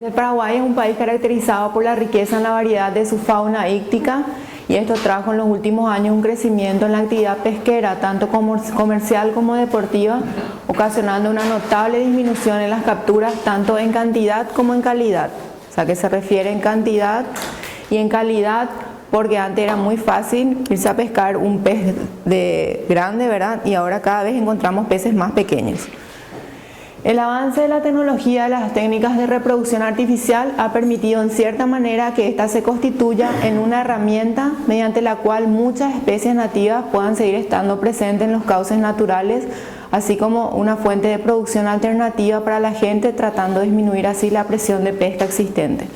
El Paraguay es un país caracterizado por la riqueza en la variedad de su fauna íctica y esto trajo en los últimos años un crecimiento en la actividad pesquera, tanto comercial como deportiva, ocasionando una notable disminución en las capturas, tanto en cantidad como en calidad. O sea, que se refiere en cantidad y en calidad, porque antes era muy fácil irse a pescar un pez grande, ¿verdad? Y ahora cada vez encontramos peces más pequeños. El avance de la tecnología de las técnicas de reproducción artificial ha permitido en cierta manera que ésta se constituya en una herramienta mediante la cual muchas especies nativas puedan seguir estando presentes en los cauces naturales, así como una fuente de producción alternativa para la gente, tratando de disminuir así la presión de pesca existente.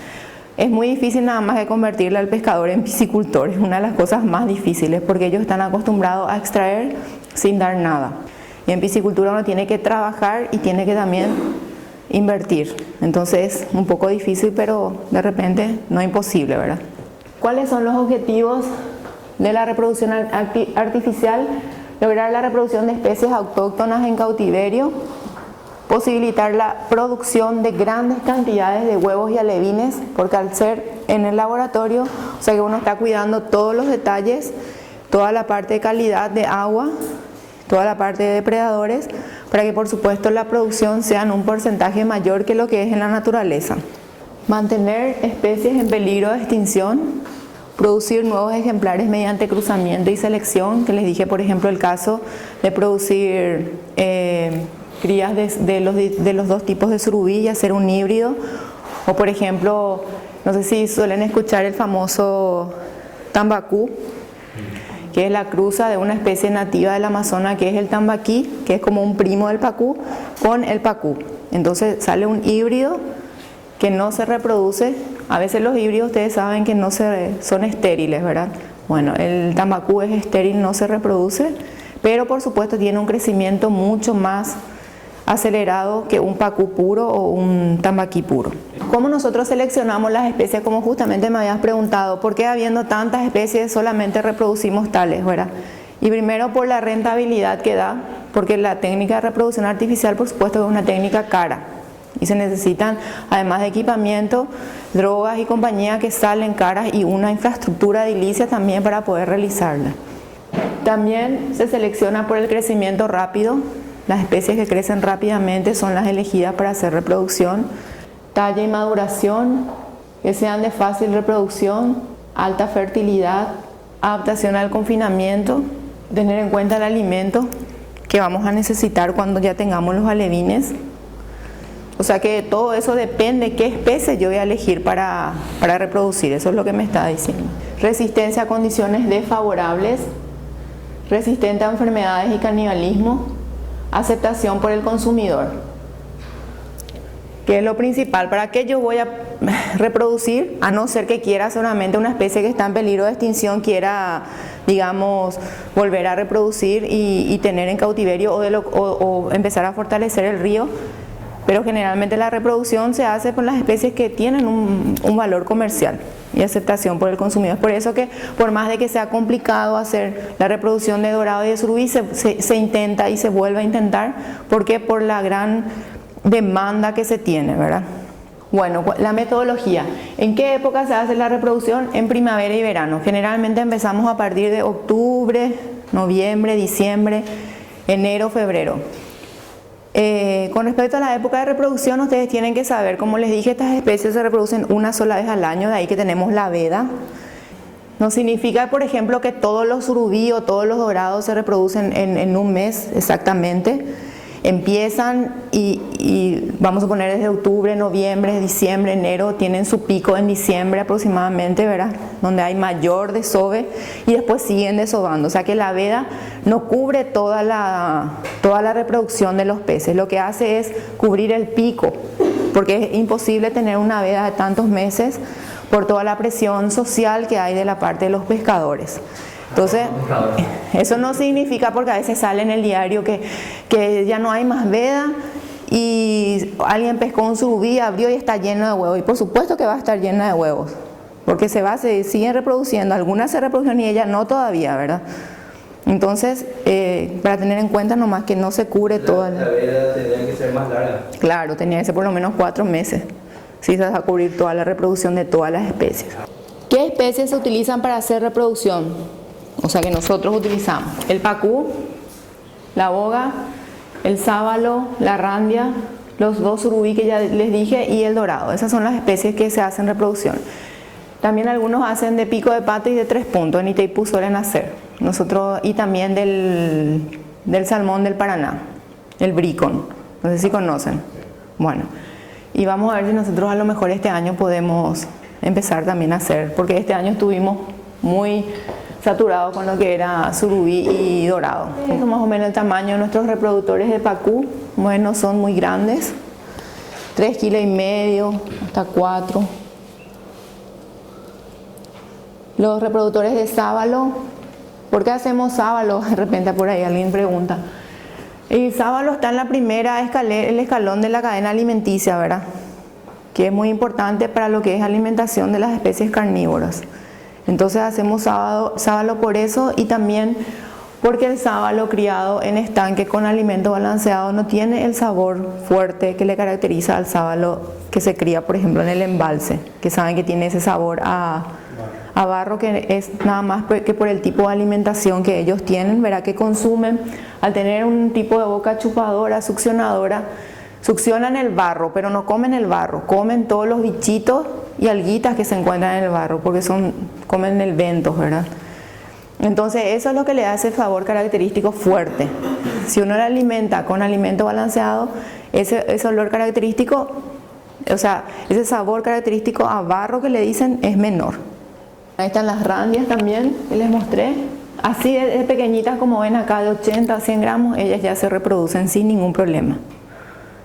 Es muy difícil nada más de convertirle al pescador en piscicultor, es una de las cosas más difíciles porque ellos están acostumbrados a extraer sin dar nada. Y en piscicultura uno tiene que trabajar y tiene que también invertir. Entonces es un poco difícil, pero de repente no es imposible, ¿verdad? ¿Cuáles son los objetivos de la reproducción artificial? Lograr la reproducción de especies autóctonas en cautiverio, posibilitar la producción de grandes cantidades de huevos y alevines, porque al ser en el laboratorio, o sea que uno está cuidando todos los detalles, toda la parte de calidad de agua, toda la parte de depredadores, para que por supuesto la producción sea en un porcentaje mayor que lo que es en la naturaleza. Mantener especies en peligro de extinción, producir nuevos ejemplares mediante cruzamiento y selección, que les dije por ejemplo el caso de producir crías de los dos tipos de surubí y hacer un híbrido, o por ejemplo, no sé si suelen escuchar el famoso tambacú, que es la cruza de una especie nativa del Amazonas que es el tambaquí, que es como un primo del pacú, con el pacú. Entonces sale un híbrido que no se reproduce. A veces los híbridos ustedes saben que son estériles, ¿verdad? Bueno, el tambacú es estéril, no se reproduce, pero por supuesto tiene un crecimiento mucho más acelerado que un pacú puro o un tambaquí puro. ¿Cómo nosotros seleccionamos las especies? Como justamente me habías preguntado, ¿por qué habiendo tantas especies solamente reproducimos tales, ¿verdad? Y primero por la rentabilidad que da, porque la técnica de reproducción artificial por supuesto es una técnica cara y se necesitan además de equipamiento, drogas y compañías que salen caras y una infraestructura edilicia también para poder realizarla. También se selecciona por el crecimiento rápido. Las especies que crecen rápidamente son las elegidas para hacer reproducción. Talla y maduración, que sean de fácil reproducción, alta fertilidad, adaptación al confinamiento, tener en cuenta el alimento que vamos a necesitar cuando ya tengamos los alevines. O sea que todo eso depende qué especie yo voy a elegir para reproducir, eso es lo que me está diciendo. Resistencia a condiciones desfavorables, resistente a enfermedades y canibalismo, aceptación por el consumidor, que es lo principal. ¿Para qué yo voy a reproducir? A no ser que quiera solamente una especie que está en peligro de extinción, quiera, digamos, volver a reproducir y tener en cautiverio o empezar a fortalecer el río. Pero generalmente la reproducción se hace con las especies que tienen un valor comercial y aceptación por el consumidor. Es por eso que por más de que sea complicado hacer la reproducción de dorado y de surubí, se intenta y se vuelve a intentar, porque por la gran demanda que se tiene, ¿verdad? Bueno, la metodología. ¿En qué época se hace la reproducción? En primavera y verano. Generalmente empezamos a partir de octubre, noviembre, diciembre, enero, febrero. Con respecto a la época de reproducción, ustedes tienen que saber, como les dije, estas especies se reproducen una sola vez al año, de ahí que tenemos la veda. No significa, por ejemplo, que todos los surubí o todos los dorados se reproducen en un mes exactamente. Empiezan y vamos a poner desde octubre, noviembre, diciembre, enero, tienen su pico en diciembre aproximadamente, ¿verdad? Donde hay mayor desove y después siguen desobando. O sea que la veda no cubre toda la reproducción de los peces, lo que hace es cubrir el pico, porque es imposible tener una veda de tantos meses por toda la presión social que hay de la parte de los pescadores. Entonces, eso no significa, porque a veces sale en el diario que ya no hay más veda y alguien pescó un surubí, abrió y está lleno de huevos. Y por supuesto que va a estar llena de huevos, porque se siguen reproduciendo. Algunas se reprodujeron y ellas no todavía, ¿verdad? Entonces, para tener en cuenta nomás que no se cubre toda la veda tendría que ser más larga. Claro, tenía que ser por lo menos 4 meses. Sí, se va a cubrir toda la reproducción de todas las especies. ¿Qué especies se utilizan para hacer reproducción? O sea, que nosotros utilizamos el pacú, la boga, el sábalo, la randia, los dos surubí que ya les dije y el dorado. Esas son las especies que se hacen reproducción. También algunos hacen de pico de pato y de 3 puntos, en Itaipú suelen hacer. Nosotros, y también del salmón del Paraná, el bricón, no sé si conocen. Bueno, y vamos a ver si nosotros a lo mejor este año podemos empezar también a hacer, porque este año estuvimos muy saturados con lo que era surubí y dorado. Es más o menos el tamaño de nuestros reproductores de pacú. Bueno, son muy grandes, 3,5 kilos hasta 4. Los reproductores de sábalo, ¿por qué hacemos sábalo? De repente por ahí alguien pregunta. El sábalo está en la primera el escalón de la cadena alimenticia, ¿verdad? Que es muy importante para lo que es alimentación de las especies carnívoras. Entonces hacemos sábalo por eso, y también porque el sábalo criado en estanque con alimento balanceado no tiene el sabor fuerte que le caracteriza al sábalo que se cría, por ejemplo, en el embalse, que saben que tiene ese sabor a barro, que es nada más que por el tipo de alimentación que ellos tienen, ¿verdad? Que consumen. Al tener un tipo de boca chupadora, succionadora, succionan el barro, pero no comen el barro, comen todos los bichitos y alguitas que se encuentran en el barro, porque comen el bentos, ¿verdad? Entonces eso es lo que le da ese sabor característico fuerte. Si uno le alimenta con alimento balanceado, ese olor característico, o sea, ese sabor característico a barro que le dicen es menor. Ahí están las randias también, que les mostré. Así de pequeñitas como ven acá, de 80 a 100 gramos, ellas ya se reproducen sin ningún problema.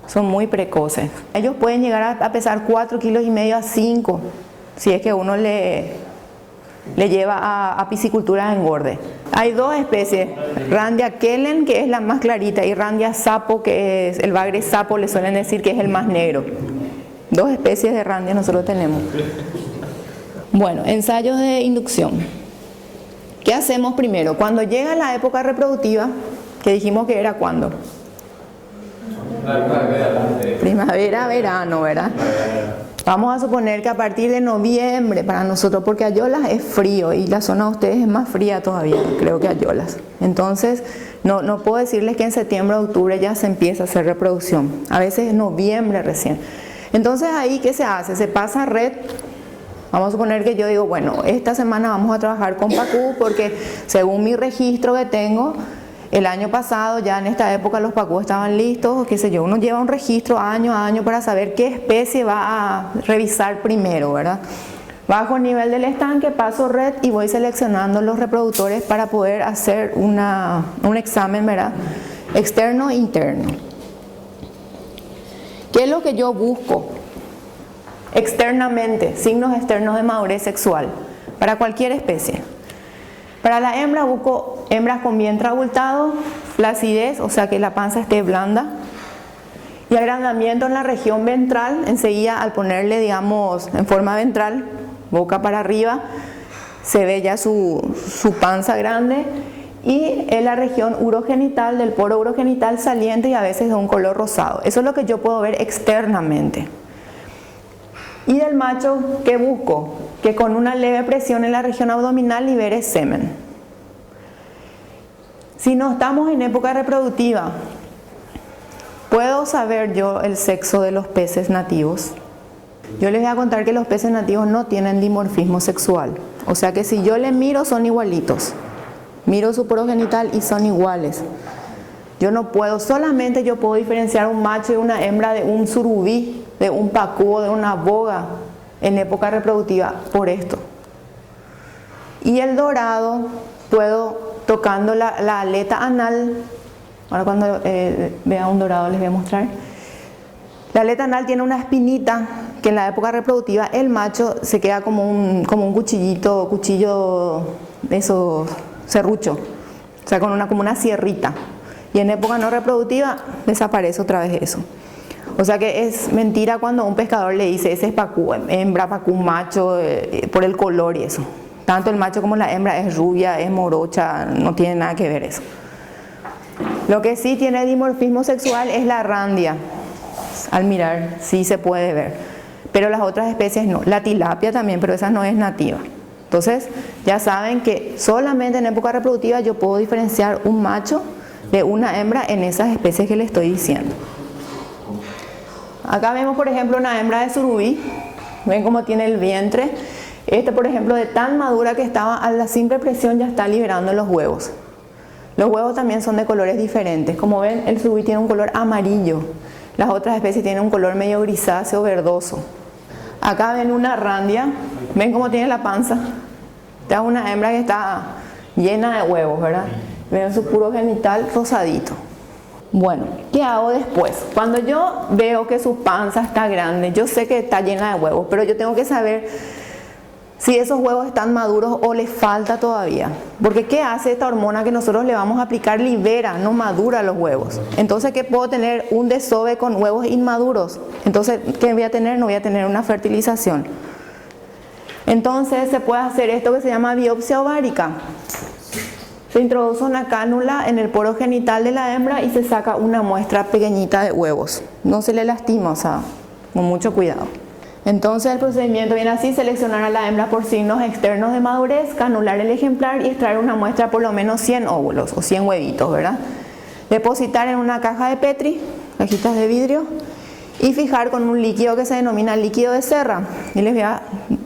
Son muy precoces. Ellos pueden llegar a pesar 4,5 kilos a 5, si es que uno le lleva a piscicultura de engorde. Hay dos especies, Randia Kellen, que es la más clarita, y Randia Sapo, que es el bagre sapo, le suelen decir que es el más negro. Dos especies de Randia nosotros tenemos. Bueno, ensayos de inducción. ¿Qué hacemos primero? Cuando llega la época reproductiva, que dijimos que era ¿cuándo? Primavera, verano, ¿verdad? Vamos a suponer que a partir de noviembre para nosotros, porque Ayolas es frío y la zona de ustedes es más fría todavía, creo que Ayolas. Entonces, no puedo decirles que en septiembre o octubre ya se empieza a hacer reproducción. A veces en noviembre recién. Entonces, ahí, ¿qué se hace? Se pasa red. Vamos a suponer que yo digo, bueno, esta semana vamos a trabajar con pacú porque según mi registro que tengo, el año pasado ya en esta época los pacú estaban listos, qué sé yo, uno lleva un registro año a año para saber qué especie va a revisar primero, ¿verdad? Bajo el nivel del estanque, paso red y voy seleccionando los reproductores para poder hacer un examen, ¿verdad? Externo e interno. ¿Qué es lo que yo busco? Externamente, signos externos de madurez sexual, para cualquier especie. Para la hembra busco hembras con vientre abultado, flacidez, o sea que la panza esté blanda, y agrandamiento en la región ventral. Enseguida al ponerle, digamos, en forma ventral, boca para arriba, se ve ya su panza grande, y en la región urogenital, del poro urogenital saliente y a veces de un color rosado. Eso es lo que yo puedo ver externamente. Y del macho, ¿qué busco? Que con una leve presión en la región abdominal libere semen. Si no estamos en época reproductiva, ¿puedo saber yo el sexo de los peces nativos? Yo les voy a contar que los peces nativos no tienen dimorfismo sexual. O sea que si yo les miro, son igualitos. Miro su progenital y son iguales. Yo no puedo, solamente yo puedo diferenciar un macho y una hembra de un surubí, de un pacú o de una boga en época reproductiva por esto. Y el dorado, puedo, tocando la aleta anal, ahora cuando vea un dorado les voy a mostrar. La aleta anal tiene una espinita que en la época reproductiva el macho se queda como un cuchillo de esos serrucho, o sea como una sierrita. Y en época no reproductiva desaparece otra vez eso. O sea que es mentira cuando un pescador le dice ese es pacú, hembra, pacú, macho, por el color y eso. Tanto el macho como la hembra es rubia, es morocha, no tiene nada que ver eso. Lo que sí tiene dimorfismo sexual es la randia. Al mirar, sí se puede ver. pero las otras especies no. La tilapia también, pero esa no es nativa. Entonces, ya saben que solamente en época reproductiva yo puedo diferenciar un macho de una hembra en esas especies que les estoy diciendo. Acá vemos, por ejemplo, una hembra de surubí. Ven cómo tiene el vientre. Por ejemplo, de tan madura que estaba, a la simple presión ya está liberando los huevos. Los huevos también son de colores diferentes. Como ven, el surubí tiene un color amarillo. Las otras especies tienen un color medio grisáceo, verdoso. Acá ven una randia. Ven cómo tiene la panza. Esta es una hembra que está llena de huevos, ¿verdad? Ven su puro genital rosadito. Bueno, ¿qué hago después? Cuando yo veo que su panza está grande, yo sé que está llena de huevos, pero yo tengo que saber si esos huevos están maduros o les falta todavía. Porque ¿qué hace esta hormona que nosotros le vamos a aplicar? Libera, no madura los huevos. Entonces, ¿qué puedo tener? Un desove con huevos inmaduros. Entonces, ¿qué voy a tener? No voy a tener una fertilización. Entonces, se puede hacer esto que se llama biopsia ovárica. Se introduce una cánula en el poro genital de la hembra y se saca una muestra pequeñita de huevos. No se le lastima, o sea, con mucho cuidado. Entonces el procedimiento viene así: seleccionar a la hembra por signos externos de madurez, canular el ejemplar y extraer una muestra por lo menos 100 óvulos o 100 huevitos, ¿verdad? Depositar en una caja de Petri, cajitas de vidrio, y fijar con un líquido que se denomina líquido de Serra. Y les voy a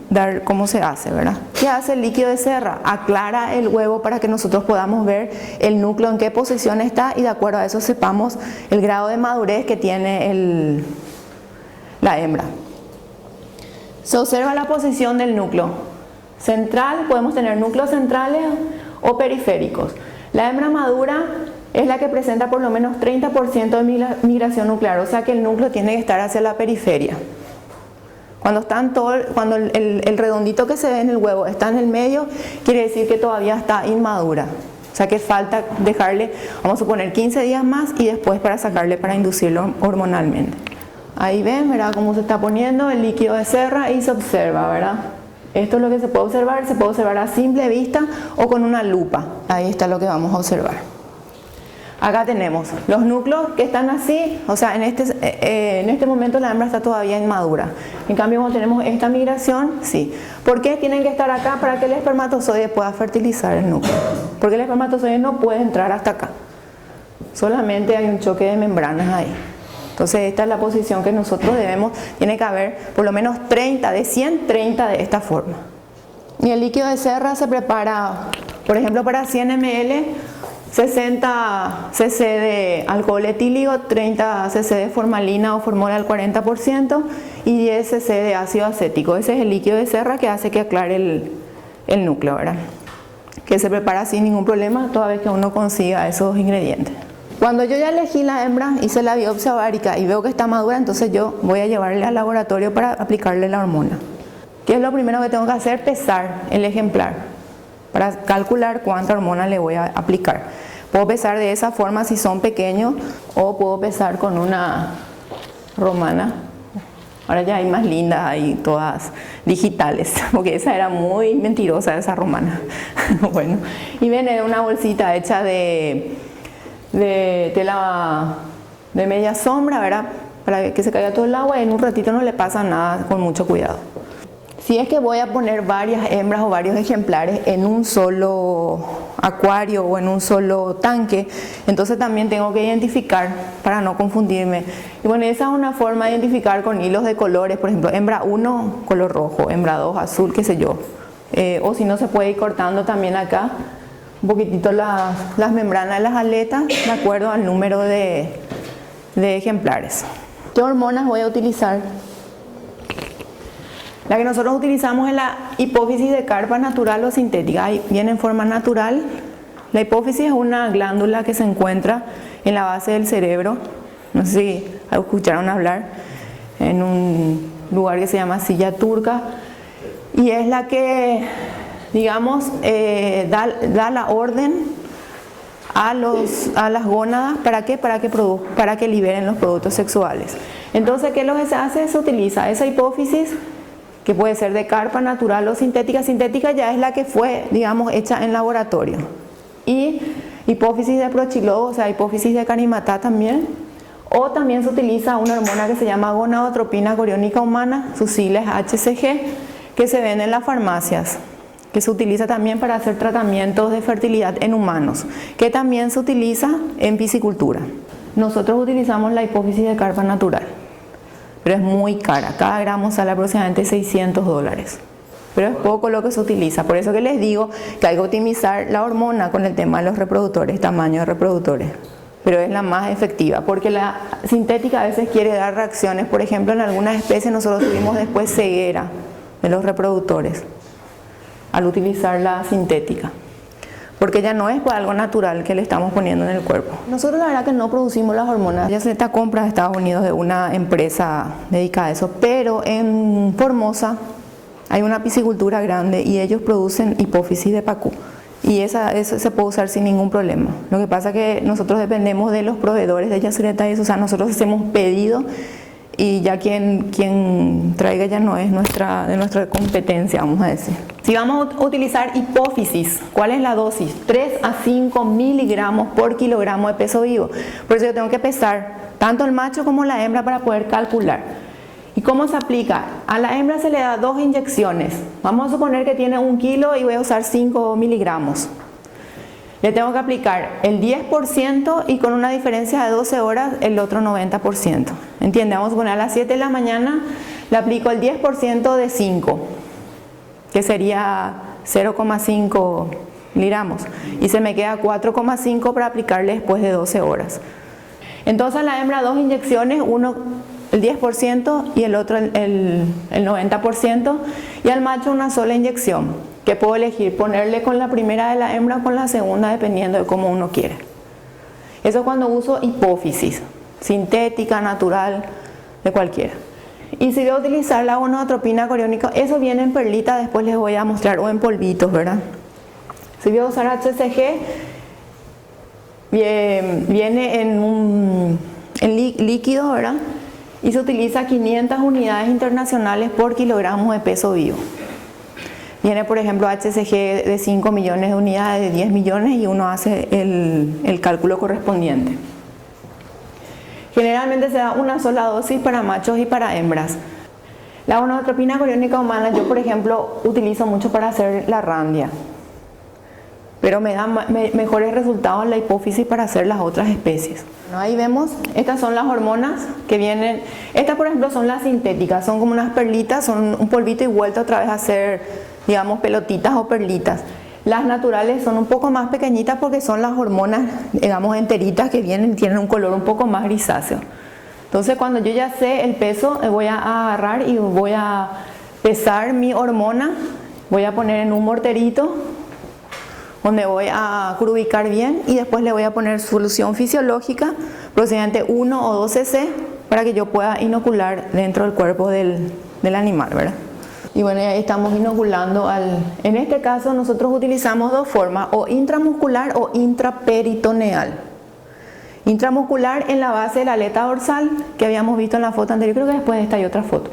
dar cómo se hace, ¿verdad? ¿Qué hace el líquido de Serra? Aclara el huevo para que nosotros podamos ver el núcleo en qué posición está y de acuerdo a eso sepamos el grado de madurez que tiene la hembra. Se observa la posición del núcleo central. Podemos tener núcleos centrales o periféricos. La hembra madura es la que presenta por lo menos 30% de migración nuclear, o sea que el núcleo tiene que estar hacia la periferia. Cuando el redondito que se ve en el huevo está en el medio, quiere decir que todavía está inmadura. O sea que falta dejarle, vamos a suponer, 15 días más y después para sacarle para inducirlo hormonalmente. Ahí ven, ¿verdad?, cómo se está poniendo el líquido de Serra y se observa, ¿verdad? Esto es lo que se puede observar a simple vista o con una lupa. Ahí está lo que vamos a observar. Acá tenemos los núcleos que están así, o sea, en este momento la hembra está todavía inmadura. En cambio, cuando tenemos esta migración, sí. ¿Por qué tienen que estar acá? Para que el espermatozoide pueda fertilizar el núcleo. Porque el espermatozoide no puede entrar hasta acá. Solamente hay un choque de membranas ahí. Entonces esta es la posición que nosotros tiene que haber por lo menos 30, de 100, 30 de esta forma. Y el líquido de Serra se prepara, por ejemplo, para 100 ml, 60 cc de alcohol etílico, 30 cc de formalina o formol al 40% y 10 cc de ácido acético. Ese es el líquido de Serra que hace que aclare el núcleo, ¿verdad? Que se prepara sin ningún problema toda vez que uno consiga esos ingredientes. Cuando yo ya elegí la hembra, hice la biopsia ovárica y veo que está madura, entonces yo voy a llevarle al laboratorio para aplicarle la hormona. ¿Qué es lo primero que tengo que hacer? Pesar el ejemplar para calcular cuánta hormona le voy a aplicar. Puedo pesar de esa forma si son pequeños o puedo pesar con una romana. Ahora ya hay más lindas, hay todas digitales, porque esa era muy mentirosa, esa romana. Bueno, y viene una bolsita hecha de tela de media sombra, ¿verdad? Para que se caiga todo el agua y en un ratito no le pasa nada, con mucho cuidado. Si es que voy a poner varias hembras o varios ejemplares en un solo acuario o en un solo tanque, entonces también tengo que identificar para no confundirme. Y bueno, esa es una forma de identificar con hilos de colores, por ejemplo, hembra 1 color rojo, hembra 2 azul, qué sé yo. O si no, se puede ir cortando también acá un poquitito las membranas de las aletas de acuerdo al número de ejemplares. ¿Qué hormonas voy a utilizar? La que nosotros utilizamos es la hipófisis de carpa natural o sintética. Ahí viene en forma natural. La hipófisis es una glándula que se encuentra en la base del cerebro. No sé si escucharon hablar, en un lugar que se llama silla turca. Y es la que, digamos, da la orden a las gónadas. ¿Para qué? Para que liberen los productos sexuales. Entonces, ¿qué es lo que se hace? Se utiliza esa hipófisis, que puede ser de carpa natural o sintética. Sintética ya es la que fue, digamos, hecha en laboratorio. Y hipófisis de Prochilov, o sea, hipófisis de Carimatá también, O también se utiliza una hormona que se llama gonadotropina coriónica humana, sus siglas HCG, que se vende en las farmacias, que se utiliza también para hacer tratamientos de fertilidad en humanos, que también se utiliza en piscicultura. Nosotros utilizamos la hipófisis de carpa natural, pero es muy cara, cada gramo sale aproximadamente $600. Pero es poco lo que se utiliza, por eso que les digo que hay que optimizar la hormona con el tema de los reproductores, tamaño de reproductores. Pero es la más efectiva, porque la sintética a veces quiere dar reacciones. Por ejemplo, en algunas especies nosotros tuvimos después ceguera de los reproductores al utilizar la sintética, porque ya no es por algo natural que le estamos poniendo en el cuerpo. Nosotros la verdad que no producimos las hormonas, ya se está compra de Estados Unidos de una empresa dedicada a eso, pero en Formosa hay una piscicultura grande y ellos producen hipófisis de pacú. Y eso se puede usar sin ningún problema. Lo que pasa es que nosotros dependemos de los proveedores de yasureta y eso, o sea, nosotros hacemos pedido y ya quien traiga ya no es de nuestra competencia, vamos a decir. Si vamos a utilizar hipófisis, ¿cuál es la dosis? 3 a 5 miligramos por kilogramo de peso vivo. Por eso yo tengo que pesar tanto el macho como la hembra para poder calcular. ¿Y cómo se aplica? A la hembra se le da 2 inyecciones. Vamos a suponer que tiene 1 kilo y voy a usar 5 miligramos. Le tengo que aplicar el 10% y con una diferencia de 12 horas el otro 90%. ¿Entiende? Vamos a poner a las 7 de la mañana, le aplico el 10% de 5, que sería 0,5 miligramos. Y se me queda 4,5 para aplicarle después de 12 horas. Entonces a la hembra 2 inyecciones, uno el 10% y el otro el 90%, y al macho una sola inyección, que puedo elegir ponerle con la primera de la hembra o con la segunda, dependiendo de cómo uno quiere. Eso es cuando uso hipófisis, sintética, natural, de cualquiera. Y si voy a utilizar la gonadotropina coriónica, eso viene en perlita, después les voy a mostrar, o en polvitos, ¿verdad? Si voy a usar HCG, viene en líquido, ¿verdad? Y se utiliza 500 unidades internacionales por kilogramo de peso vivo. Viene, por ejemplo, HCG de 5 millones de unidades, de 10 millones, y uno hace el cálculo correspondiente. Generalmente se da una sola dosis para machos y para hembras. La gonadotropina coriónica humana, yo por ejemplo utilizo mucho para hacer la randia, pero me da mejores resultados la hipófisis para hacer las otras especies. Bueno, ahí vemos, estas son las hormonas que vienen. Estas por ejemplo son las sintéticas, son como unas perlitas, son un polvito y vuelta otra vez a hacer, digamos, pelotitas o perlitas. Las naturales son un poco más pequeñitas porque son las hormonas, digamos, enteritas que vienen, tienen un color un poco más grisáceo. Entonces cuando yo ya sé el peso, voy a agarrar y voy a pesar mi hormona, voy a poner en un morterito donde voy a crubicar bien y después le voy a poner solución fisiológica, aproximadamente 1 o 2 cc, para que yo pueda inocular dentro del cuerpo del animal, ¿verdad? Y bueno, ahí estamos inoculando en este caso nosotros utilizamos dos formas, o intramuscular o intraperitoneal. Intramuscular en la base de la aleta dorsal, que habíamos visto en la foto anterior, creo que después de esta hay otra foto.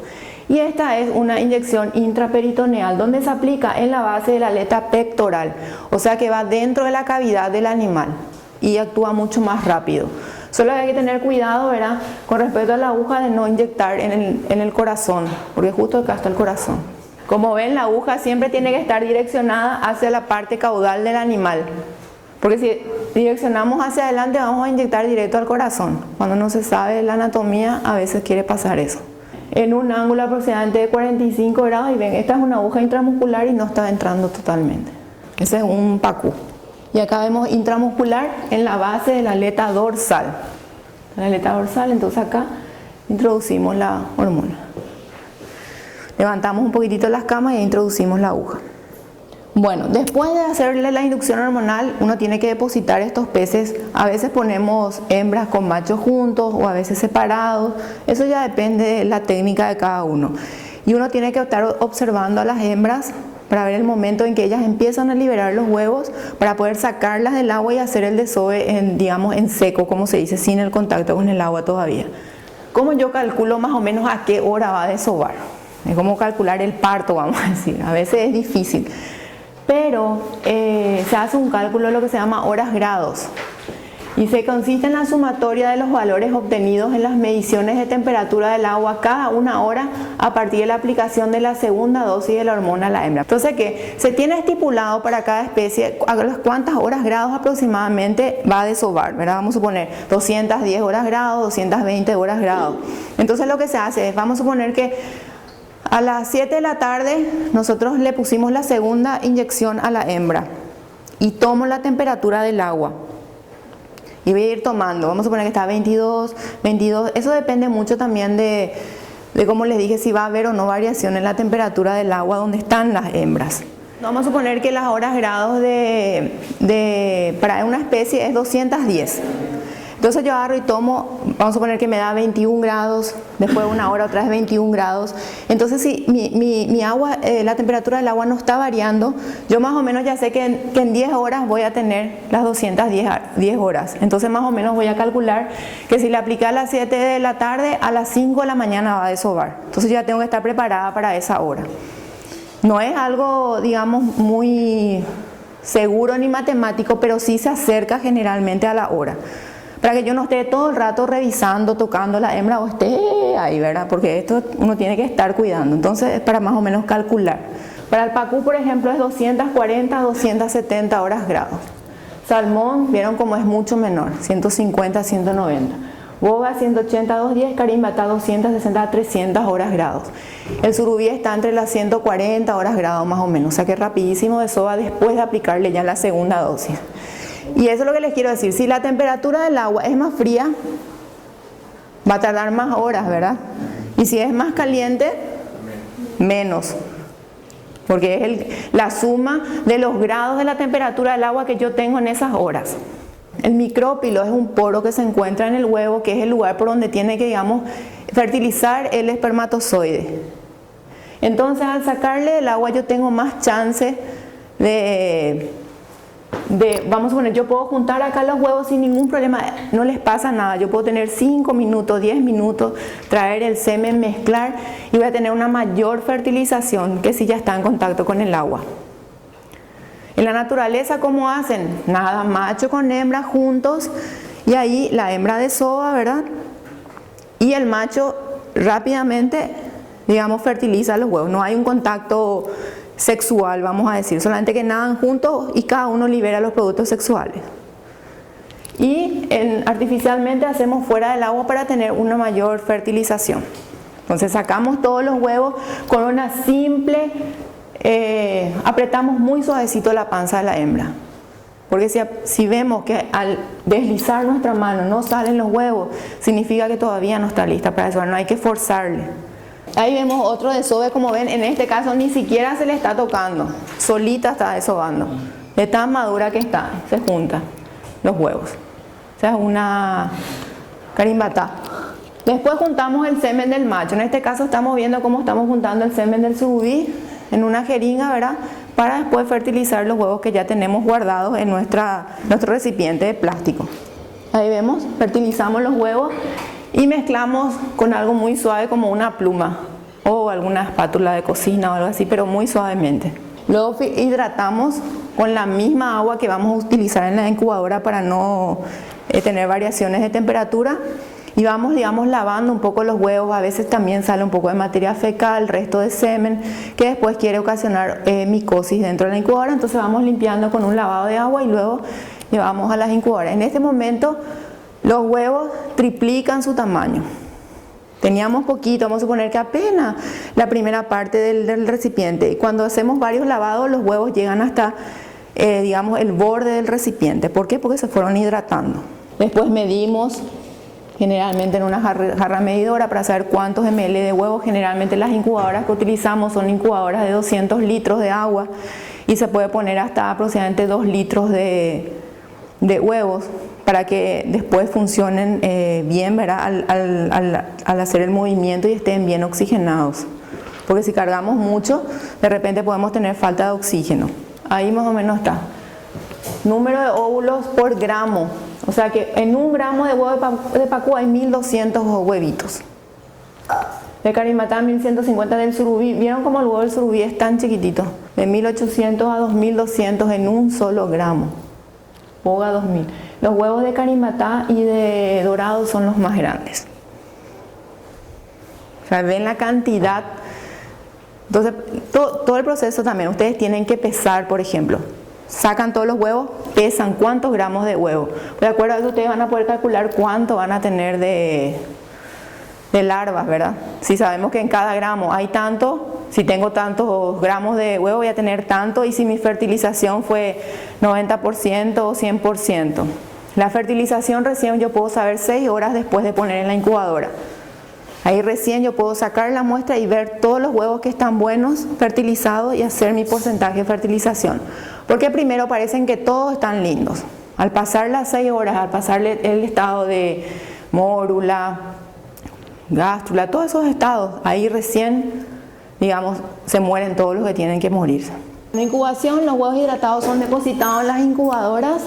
Y esta es una inyección intraperitoneal, donde se aplica en la base de la aleta pectoral, o sea que va dentro de la cavidad del animal y actúa mucho más rápido. Solo hay que tener cuidado, ¿verdad?, con respecto a la aguja, de no inyectar en el corazón, porque justo acá está el corazón. Como ven, la aguja siempre tiene que estar direccionada hacia la parte caudal del animal, porque si direccionamos hacia adelante vamos a inyectar directo al corazón. Cuando no se sabe la anatomía, a veces quiere pasar eso. En un ángulo aproximadamente de 45 grados, y ven, esta es una aguja intramuscular y no está entrando totalmente. Ese es un PACU. Y acá vemos intramuscular en la base de la aleta dorsal. La aleta dorsal, entonces acá introducimos la hormona. Levantamos un poquitito las camas y introducimos la aguja. Bueno, después de hacerle la inducción hormonal, uno tiene que depositar estos peces. A veces ponemos hembras con machos juntos o a veces separados. Eso ya depende de la técnica de cada uno. Y uno tiene que estar observando a las hembras para ver el momento en que ellas empiezan a liberar los huevos, para poder sacarlas del agua y hacer el desove digamos, en seco, como se dice, sin el contacto con el agua todavía. ¿Cómo yo calculo más o menos a qué hora va a desovar? Es como calcular el parto, vamos a decir. A veces es difícil. Pero se hace un cálculo de lo que se llama horas grados. y se consiste en la sumatoria de los valores obtenidos en las mediciones de temperatura del agua cada una hora a partir de la aplicación de la segunda dosis de la hormona a la hembra. Entonces, ¿qué? Se tiene estipulado para cada especie a las cuántas horas grados aproximadamente va a desovar, ¿verdad? Vamos a suponer 210 horas grados, 220 horas grados. Entonces lo que se hace es, vamos a suponer que a las 7 de la tarde nosotros le pusimos la segunda inyección a la hembra y tomo la temperatura del agua. Y voy a ir tomando, vamos a suponer que está a 22, eso depende mucho también de como les dije, si va a haber o no variación en la temperatura del agua donde están las hembras. Vamos a suponer que las horas grados para una especie es 210. Entonces yo agarro y tomo, vamos a suponer que me da 21 grados, después de una hora otra vez 21 grados. Entonces si mi agua, la temperatura del agua no está variando, yo más o menos ya sé que en 10 horas voy a tener las 210 horas. Entonces más o menos voy a calcular que si le apliqué a las 7 de la tarde, a las 5 de la mañana va a desovar. Entonces ya tengo que estar preparada para esa hora. No es algo, digamos, muy seguro ni matemático, pero sí se acerca generalmente a la hora. Para que yo no esté todo el rato revisando, tocando la hembra o esté ahí, ¿verdad? Porque esto uno tiene que estar cuidando. Entonces es para más o menos calcular. Para el pacú, por ejemplo, es 240 a 270 horas grados. Salmón, vieron cómo es mucho menor, 150 a 190. Boga 180 a 210, carimbatá 260 a 300 horas grados. El surubí está entre las 140 horas grados más o menos, o sea que rapidísimo desova después de aplicarle ya la segunda dosis. Y eso es lo que les quiero decir, si la temperatura del agua es más fría, va a tardar más horas, ¿verdad? Y si es más caliente, menos. Porque es la suma de los grados de la temperatura del agua que yo tengo en esas horas. El micrópilo es un poro que se encuentra en el huevo, que es el lugar por donde tiene que, digamos, fertilizar el espermatozoide. Entonces, al sacarle el agua yo tengo más chance vamos a poner, yo puedo juntar acá los huevos sin ningún problema, no les pasa nada. Yo puedo tener 5 minutos, 10 minutos, traer el semen, mezclar y voy a tener una mayor fertilización que si ya está en contacto con el agua. En la naturaleza, ¿cómo hacen? Nada, macho con hembra juntos y ahí la hembra desova, ¿verdad? Y el macho rápidamente, digamos, fertiliza los huevos. No hay un contacto sexual, vamos a decir, solamente que nadan juntos y cada uno libera los productos sexuales. Y artificialmente hacemos fuera del agua para tener una mayor fertilización. Entonces sacamos todos los huevos con una simple, apretamos muy suavecito la panza de la hembra. Porque si vemos que al deslizar nuestra mano no salen los huevos, significa que todavía no está lista para desovar, no hay que forzarle. Ahí vemos otro desove, como ven, en este caso ni siquiera se le está tocando, solita está desobando. De tan madura que está, se juntan los huevos. O sea, es una carimbatá. Después juntamos el semen del macho. En este caso estamos viendo cómo estamos juntando el semen del surubí en una jeringa, ¿verdad? Para después fertilizar los huevos que ya tenemos guardados en nuestro recipiente de plástico. Ahí vemos, fertilizamos los huevos y mezclamos con algo muy suave como una pluma o alguna espátula de cocina o algo así, pero muy suavemente. Luego hidratamos con la misma agua que vamos a utilizar en la incubadora para no tener variaciones de temperatura. Y vamos, digamos, lavando un poco los huevos. A veces también sale un poco de materia fecal, resto de semen, que después quiere ocasionar micosis dentro de la incubadora. Entonces vamos limpiando con un lavado de agua y luego llevamos a las incubadoras. En este momento los huevos triplican su tamaño. Teníamos poquito, vamos a suponer que apenas la primera parte del recipiente. Y cuando hacemos varios lavados, los huevos llegan hasta, digamos, el borde del recipiente. ¿Por qué? Porque se fueron hidratando. Después medimos, generalmente en una jarra medidora, para saber cuántos ml de huevos. Generalmente las incubadoras que utilizamos son incubadoras de 200 litros de agua y se puede poner hasta aproximadamente 2 litros de huevos para que después funcionen bien, ¿verdad? Al hacer el movimiento y estén bien oxigenados. Porque si cargamos mucho, de repente podemos tener falta de oxígeno. Ahí más o menos está. Número de óvulos por gramo. O sea que en un gramo de huevo de pacú hay 1200 huevitos. De carimbatá 1150 del surubí. ¿Vieron cómo el huevo del surubí es tan chiquitito? De 1800 a 2200 en un solo gramo. Boga 2000. Los huevos de carimatá y de dorado son los más grandes. O sea, ven la cantidad. Entonces, todo el proceso también, ustedes tienen que pesar, por ejemplo. Sacan todos los huevos, pesan cuántos gramos de huevo. De acuerdo a eso, ustedes van a poder calcular cuánto van a tener de larvas, ¿verdad? Si sabemos que en cada gramo hay tanto, si tengo tantos gramos de huevo voy a tener tanto, y si mi fertilización fue 90% o 100%. La fertilización recién yo puedo saber 6 horas después de poner en la incubadora. Ahí recién yo puedo sacar la muestra y ver todos los huevos que están buenos, fertilizados, y hacer mi porcentaje de fertilización. Porque primero parecen que todos están lindos. Al pasar las 6 horas, al pasarle el estado de mórula, gástrula, todos esos estados, ahí recién, digamos, se mueren todos los que tienen que morirse. En la incubación, los huevos hidratados son depositados en las incubadoras.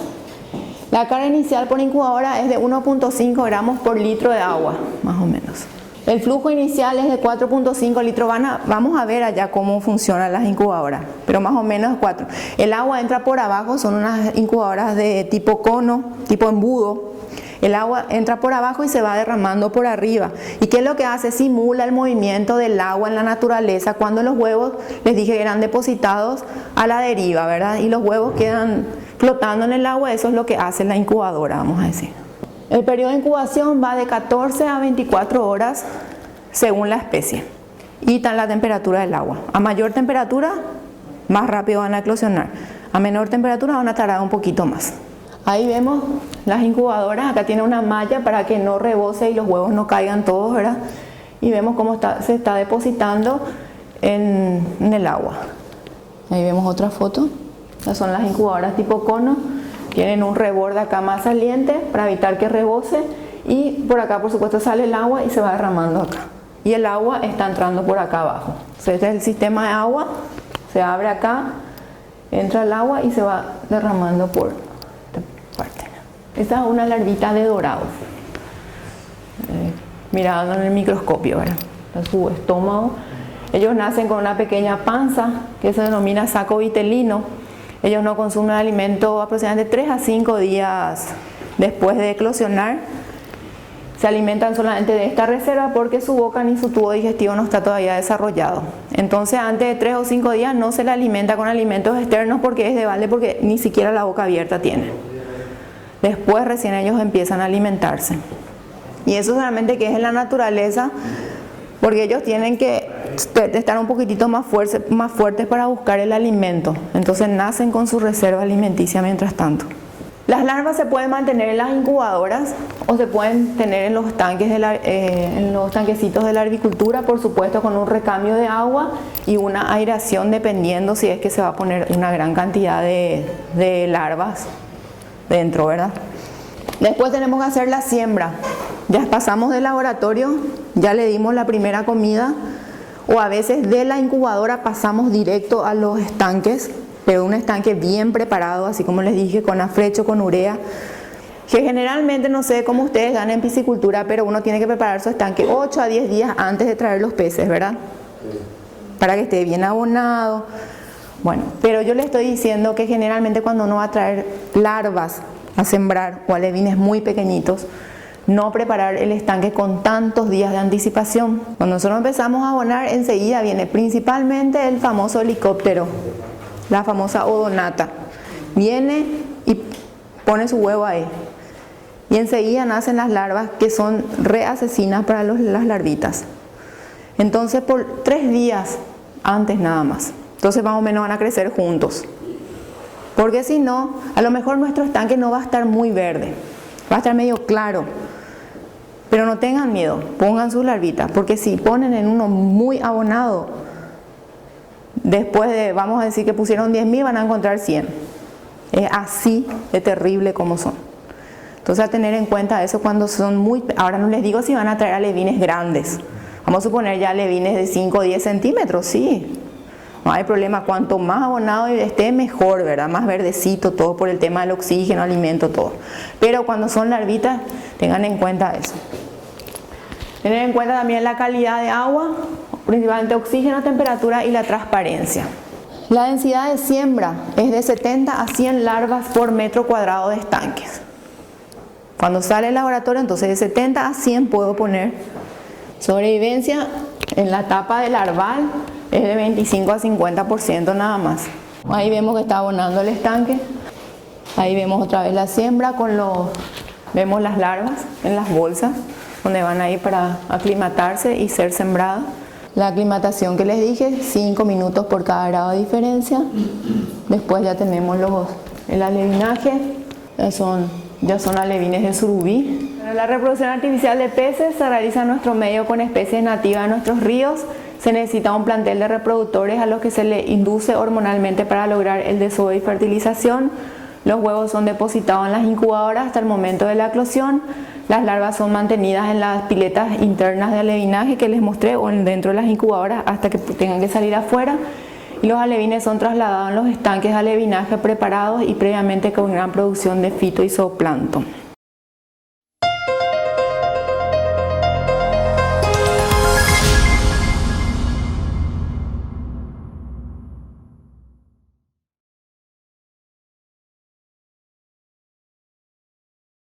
La carga inicial por incubadora es de 1.5 gramos por litro de agua, más o menos. El flujo inicial es de 4.5 litros. Vamos a ver allá cómo funcionan las incubadoras, pero más o menos 4. El agua entra por abajo, son unas incubadoras de tipo cono, tipo embudo. El agua entra por abajo y se va derramando por arriba. ¿Y qué es lo que hace? Simula el movimiento del agua en la naturaleza cuando los huevos, les dije, eran depositados a la deriva, ¿verdad? Y los huevos quedan flotando en el agua. Eso es lo que hace la incubadora, vamos a decir. El periodo de incubación va de 14 a 24 horas según la especie y la temperatura del agua. A mayor temperatura, más rápido van a eclosionar. A menor temperatura van a tardar un poquito más. Ahí vemos las incubadoras. Acá tiene una malla para que no rebose y los huevos no caigan todos, ¿verdad? Y vemos cómo se está depositando en el agua. Ahí vemos otra foto. Estas son las incubadoras tipo cono. Tienen un reborde acá más saliente para evitar que rebose, y por acá por supuesto sale el agua y se va derramando acá. Y el agua está entrando por acá abajo. Este es el sistema de agua, se abre acá, entra el agua y se va derramando por esta parte. Esta es una larvita de dorado, mirando en el microscopio, ¿verdad? En su estómago. Ellos nacen con una pequeña panza que se denomina saco vitelino. Ellos no consumen alimento aproximadamente 3 a 5 días después de eclosionar. Se alimentan solamente de esta reserva porque su boca ni su tubo digestivo no está todavía desarrollado. Entonces antes de 3 o 5 días no se le alimenta con alimentos externos porque es de balde, porque ni siquiera la boca abierta tiene. Después recién ellos empiezan a alimentarse. Y eso solamente que es en la naturaleza, porque ellos tienen que estar un poquitito más fuertes para buscar el alimento. Entonces nacen con su reserva alimenticia mientras tanto. Las larvas se pueden mantener en las incubadoras o se pueden tener en los tanques en los tanquecitos de la agricultura, por supuesto con un recambio de agua y una aireación, dependiendo si es que se va a poner una gran cantidad de larvas dentro, ¿verdad? Después tenemos que hacer la siembra. Ya pasamos del laboratorio, ya le dimos la primera comida, o a veces de la incubadora pasamos directo a los estanques, pero un estanque bien preparado, así como les dije, con afrecho, con urea, que generalmente, no sé cómo ustedes dan en piscicultura, pero uno tiene que preparar su estanque 8 a 10 días antes de traer los peces, ¿verdad? Para que esté bien abonado. Bueno, pero yo les estoy diciendo que generalmente cuando uno va a traer larvas a sembrar o alevines muy pequeñitos, no preparar el estanque con tantos días de anticipación. Cuando nosotros empezamos a abonar, enseguida viene principalmente el famoso helicóptero, la famosa odonata. Viene y pone su huevo ahí. Y enseguida nacen las larvas, que son re asesinas para las larvitas. Entonces por 3 días antes nada más. Entonces más o menos van a crecer juntos. Porque si no, a lo mejor nuestro estanque no va a estar muy verde, va a estar medio claro. Pero no tengan miedo, pongan sus larvitas, porque si ponen en uno muy abonado, después de, vamos a decir que pusieron 10.000, van a encontrar 100. Es así de terrible como son. Entonces a tener en cuenta eso cuando son muy... Ahora no les digo si van a traer alevines grandes. Vamos a suponer ya alevines de 5 o 10 centímetros, sí. No hay problema, cuanto más abonado esté mejor, ¿verdad? Más verdecito todo por el tema del oxígeno, alimento, todo. Pero cuando son larvitas, tengan en cuenta eso. Tener en cuenta también la calidad de agua, principalmente oxígeno, temperatura y la transparencia. La densidad de siembra es de 70 a 100 larvas por metro cuadrado de estanques. Cuando sale el laboratorio, entonces de 70 a 100 puedo poner. Sobrevivencia en la etapa de larval es de 25 a 50% nada más. Ahí vemos que está abonando el estanque. Ahí vemos otra vez la siembra vemos las larvas en las bolsas donde van a ir para aclimatarse y ser sembradas. La aclimatación que les dije, 5 minutos por cada grado de diferencia. Después ya tenemos el alevinaje, ya son alevines de surubí. La reproducción artificial de peces se realiza en nuestro medio con especies nativas de nuestros ríos. Se necesita un plantel de reproductores a los que se le induce hormonalmente para lograr el desove y fertilización. Los huevos son depositados en las incubadoras hasta el momento de la eclosión. Las larvas son mantenidas en las piletas internas de alevinaje que les mostré o dentro de las incubadoras hasta que tengan que salir afuera. Y los alevines son trasladados en los estanques de alevinaje preparados y previamente con gran producción de fito y zooplancton.